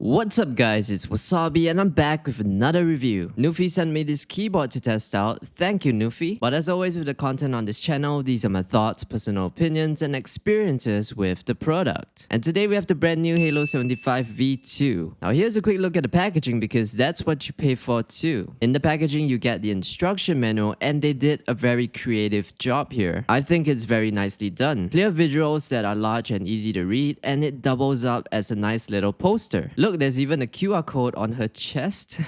What's up guys, it's Wasabi and I'm back with another review. NuPhy sent me this keyboard to test out. Thank you NuPhy. But as always with the content on this channel, these are my thoughts, personal opinions and experiences with the product. And today we have the brand new Halo75 V2. Now here's a quick look at the packaging because that's what you pay for too. In the packaging you get the instruction manual and they did a very creative job here. I think it's very nicely done. Clear visuals that are large and easy to read and it doubles up as a nice little poster. Look, there's even a QR code on her chest.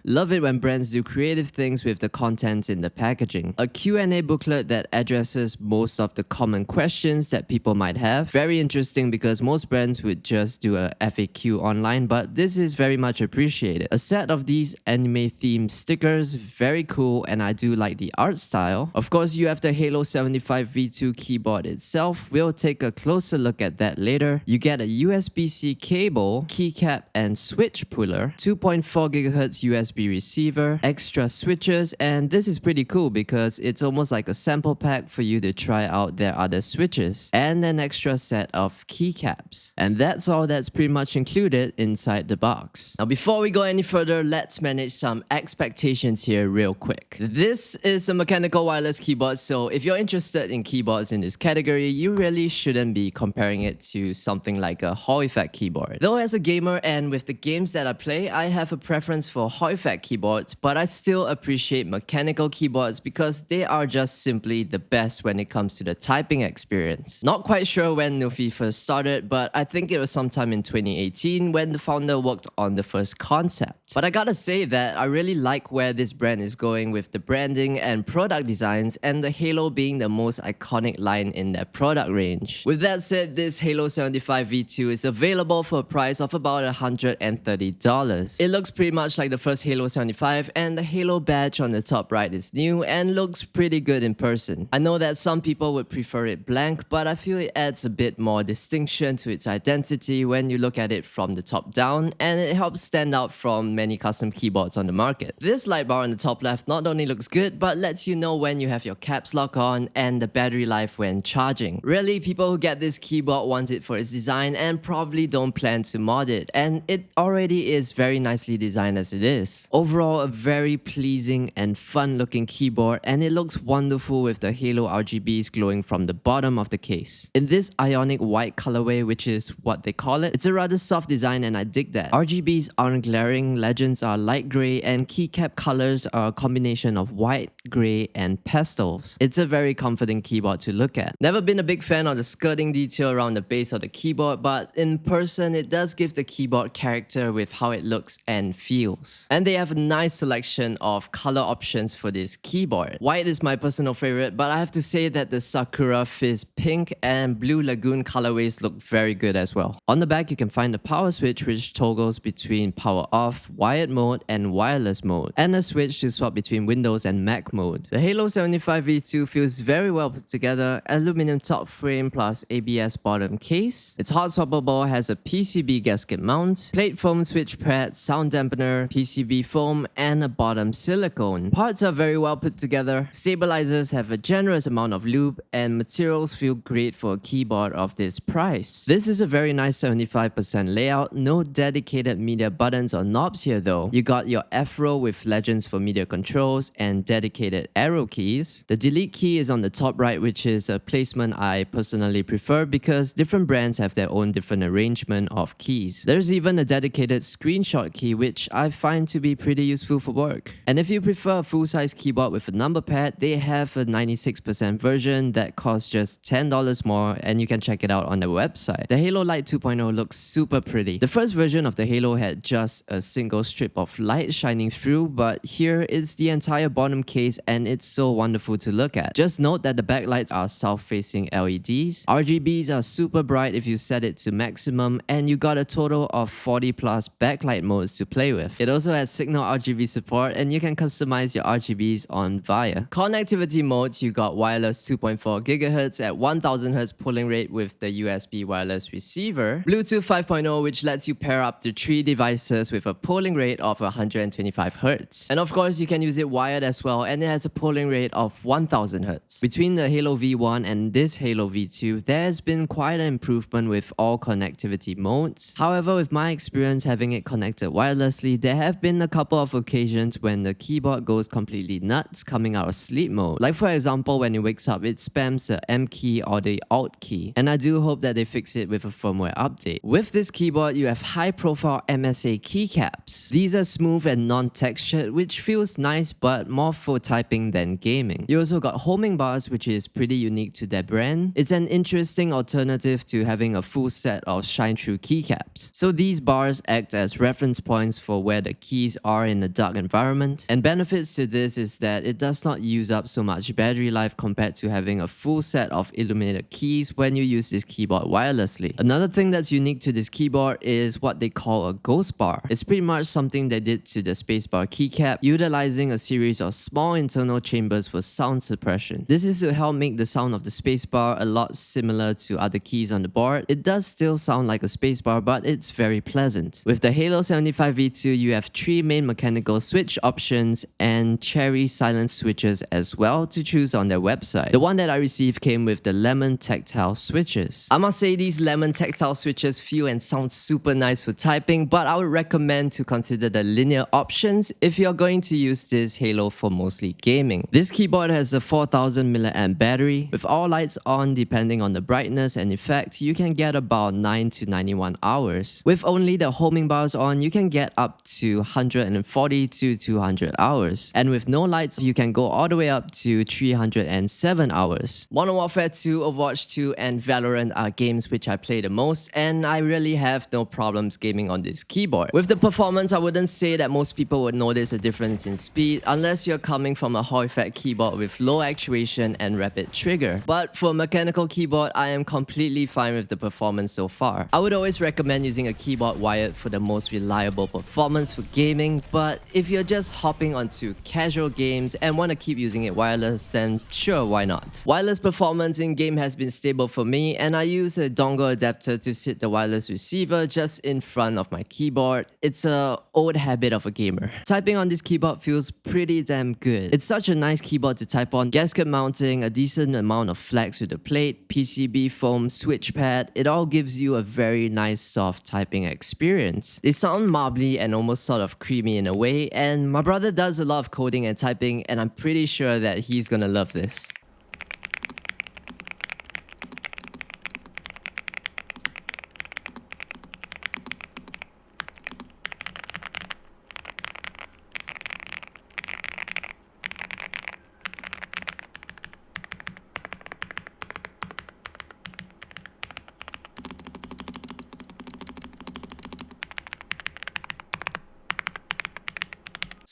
Love it when brands do creative things with the contents in the packaging. A Q&A booklet that addresses most of the common questions that people might have. Very interesting because most brands would just do a FAQ online, but this is very much appreciated. A set of these anime themed stickers, very cool, and I do like the art style. Of course, you have the Halo75 V2 keyboard itself. We'll take a closer look at that later. You get a USB-C cable, keycap and switch puller, 2.4 GHz USB receiver, extra switches, and this is pretty cool because it's almost like a sample pack for you to try out their other switches, and an extra set of keycaps. And that's all that's pretty much included inside the box. Now before we go any further, let's manage some expectations here real quick. This is a mechanical wireless keyboard, so if you're interested in keyboards in this category, you really shouldn't be comparing it to something like a Hall effect keyboard. Though as a gamer and with the games that I play, I have a preference for Hall effect keyboards, but I still appreciate mechanical keyboards because they are just simply the best when it comes to the typing experience. Not quite sure when NuPhy first started, but I think it was sometime in 2018 when the founder worked on the first concept. But I gotta say that I really like where this brand is going with the branding and product designs, and the Halo being the most iconic line in their product range. With that said, this Halo75 V2 is available for a price of about $130. It looks pretty much like the first Halo 75, and the Halo badge on the top right is new and looks pretty good in person. I know that some people would prefer it blank, but I feel it adds a bit more distinction to its identity when you look at it from the top down, and it helps stand out from many custom keyboards on the market. This light bar on the top left not only looks good, but lets you know when you have your caps lock on and the battery life when charging. Really, people who get this keyboard want it for its design and probably don't plan to mod it, and it already is very nicely designed as it is. Overall, a very pleasing and fun looking keyboard, and it looks wonderful with the Halo RGBs glowing from the bottom of the case. In this ionic white colorway, which is what they call it, it's a rather soft design and I dig that. RGBs aren't glaring, legends are light grey, and keycap colors are a combination of white, grey and pastels. It's a very comforting keyboard to look at. Never been a big fan of the skirting detail around the base of the keyboard, but in person it does give the keyboard character with how it looks and feels. And they have a nice selection of color options for this keyboard. White is my personal favorite, but I have to say that the Sakura Fizz Pink and Blue Lagoon colorways look very good as well. On the back you can find the power switch which toggles between power off, wired mode and wireless mode, and a switch to swap between Windows and Mac mode. The Halo75 V2 feels very well put together, aluminum top frame plus ABS bottom case. It's hot swappable, has a PCB gasket mount, plate foam switch pad, sound dampener, PCB foam, and a bottom silicone. Parts are very well put together, stabilizers have a generous amount of lube, and materials feel great for a keyboard of this price. This is a very nice 75% layout, no dedicated media buttons or knobs here though. You got your F row with legends for media controls and dedicated arrow keys. The delete key is on the top right, which is a placement I personally prefer because different brands have their own different arrangement of keys. There's even a dedicated screenshot key which I find to be pretty useful for work. And if you prefer a full-size keyboard with a number pad, they have a 96% version that costs just $10 more, and you can check it out on their website. The Halo Light 2.0 looks super pretty. The first version of the Halo had just a single strip of light shining through, but here it's the entire bottom case and it's so wonderful to look at. Just note that the backlights are south-facing LEDs. RGBs are super bright if you set it to maximum, and you got a total of 40 plus backlight modes to play with. It also has signal RGB support and you can customize your RGBs on VIA. Connectivity modes, you got wireless 2.4 GHz at 1000 Hz polling rate with the USB wireless receiver, Bluetooth 5.0 which lets you pair up to 3 devices with a polling rate of 125 Hz. And of course you can use it wired as well, and it has a polling rate of 1000 Hz. Between the Halo V1 and this Halo V2, there has been quite an improvement with all connectivity modes. However, with with my experience having it connected wirelessly, there have been a couple of occasions when the keyboard goes completely nuts coming out of sleep mode. Like for example, when it wakes up, it spams the M key or the Alt key. And I do hope that they fix it with a firmware update. With this keyboard, you have high-profile MSA keycaps. These are smooth and non-textured, which feels nice but more for typing than gaming. You also got homing bars, which is pretty unique to their brand. It's an interesting alternative to having a full set of shine-through keycaps. So these bars act as reference points for where the keys are in a dark environment. And benefits to this is that it does not use up so much battery life compared to having a full set of illuminated keys when you use this keyboard wirelessly. Another thing that's unique to this keyboard is what they call a ghost bar. It's pretty much something they did to the spacebar keycap, utilizing a series of small internal chambers for sound suppression. This is to help make the sound of the spacebar a lot similar to other keys on the board. It does still sound like a spacebar, but it's very pleasant. With the Halo75 V2, you have 3 main mechanical switch options and cherry silent switches as well to choose on their website. The one that I received came with the lemon tactile switches. I must say these lemon tactile switches feel and sound super nice for typing, but I would recommend to consider the linear options if you're going to use this Halo for mostly gaming. This keyboard has a 4000 mAh battery. With all lights on, depending on the brightness and effect, you can get about 9 to 91 hours. With only the homing bars on, you can get up to 140 to 200 hours. And with no lights, you can go all the way up to 307 hours. Modern Warfare 2, Overwatch 2, and Valorant are games which I play the most, and I really have no problems gaming on this keyboard. With the performance, I wouldn't say that most people would notice a difference in speed unless you're coming from a Hall effect keyboard with low actuation and rapid trigger. But for a mechanical keyboard, I am completely fine with the performance so far. I would always recommend using a keyboard wired for the most reliable performance for gaming, but if you're just hopping onto casual games and want to keep using it wireless, then sure, why not? Wireless performance in game has been stable for me, and I use a dongle adapter to sit the wireless receiver just in front of my keyboard. It's an old habit of a gamer. Typing on this keyboard feels pretty damn good. It's such a nice keyboard to type on. Gasket mounting, a decent amount of flex with the plate, PCB foam, switch pad, it all gives you a very nice soft typing experience. They sound marbly and almost sort of creamy in a way, and my brother does a lot of coding and typing, and I'm pretty sure that he's gonna love this.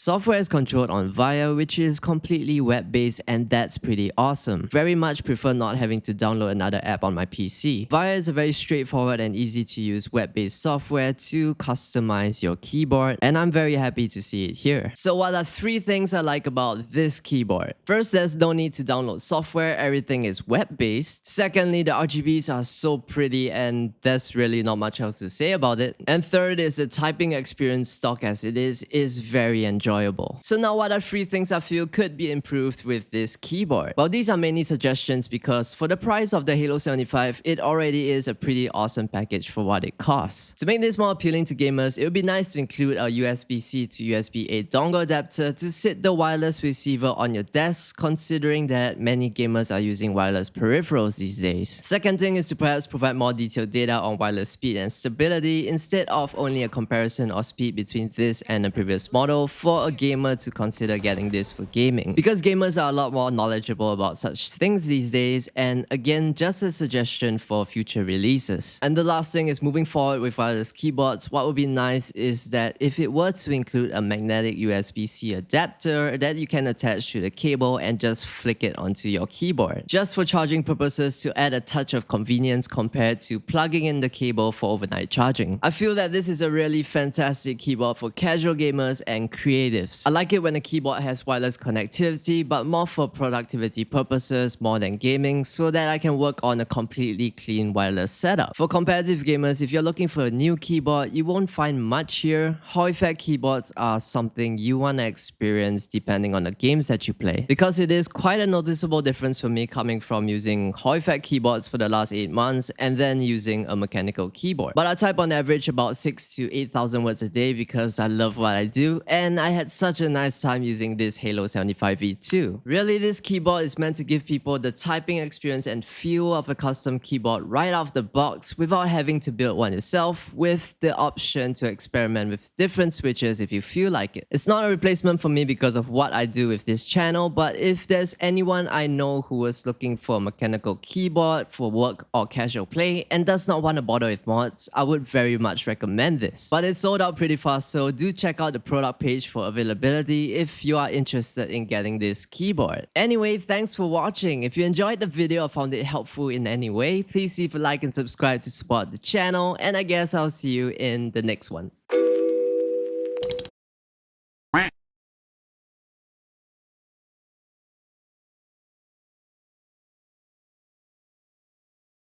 Software is controlled on VIA, which is completely web-based, and that's pretty awesome. Very much prefer not having to download another app on my PC. VIA is a very straightforward and easy to use web-based software to customize your keyboard, and I'm very happy to see it here. So what are 3 things I like about this keyboard? First, there's no need to download software, everything is web-based. Secondly, the RGBs are so pretty, and there's really not much else to say about it. And third is the typing experience, stock as it is very enjoyable. So now what are 3 things I feel could be improved with this keyboard? Well, these are mainly suggestions because for the price of the Halo75, it already is a pretty awesome package for what it costs. To make this more appealing to gamers, it would be nice to include a USB-C to USB-A dongle adapter to sit the wireless receiver on your desk, considering that many gamers are using wireless peripherals these days. Second thing is to perhaps provide more detailed data on wireless speed and stability instead of only a comparison of speed between this and a previous model for a gamer to consider getting this for gaming, because gamers are a lot more knowledgeable about such things these days, and again, just a suggestion for future releases. And the last thing is, moving forward with wireless keyboards, what would be nice is that if it were to include a magnetic USB-C adapter that you can attach to the cable and just flick it onto your keyboard, just for charging purposes to add a touch of convenience compared to plugging in the cable for overnight charging. I feel that this is a really fantastic keyboard for casual gamers and creators creatives. I like it when a keyboard has wireless connectivity, but more for productivity purposes more than gaming, so that I can work on a completely clean wireless setup. For competitive gamers, if you're looking for a new keyboard, you won't find much here. Hall effect keyboards are something you want to experience depending on the games that you play, because it is quite a noticeable difference for me coming from using Hall effect keyboards for the last 8 months and then using a mechanical keyboard. But I type on average about 6,000 to 8,000 words a day because I love what I do, and I had such a nice time using this Halo75 V2. Really, this keyboard is meant to give people the typing experience and feel of a custom keyboard right off the box without having to build one yourself, with the option to experiment with different switches if you feel like it. It's not a replacement for me because of what I do with this channel, but if there's anyone I know who was looking for a mechanical keyboard for work or casual play and does not want to bother with mods, I would very much recommend this. But it's sold out pretty fast, so do check out the product page for availability if you are interested in getting this keyboard. Anyway, thanks for watching. If you enjoyed the video or found it helpful in any way, please leave a like and subscribe to support the channel, and I guess I'll see you in the next one.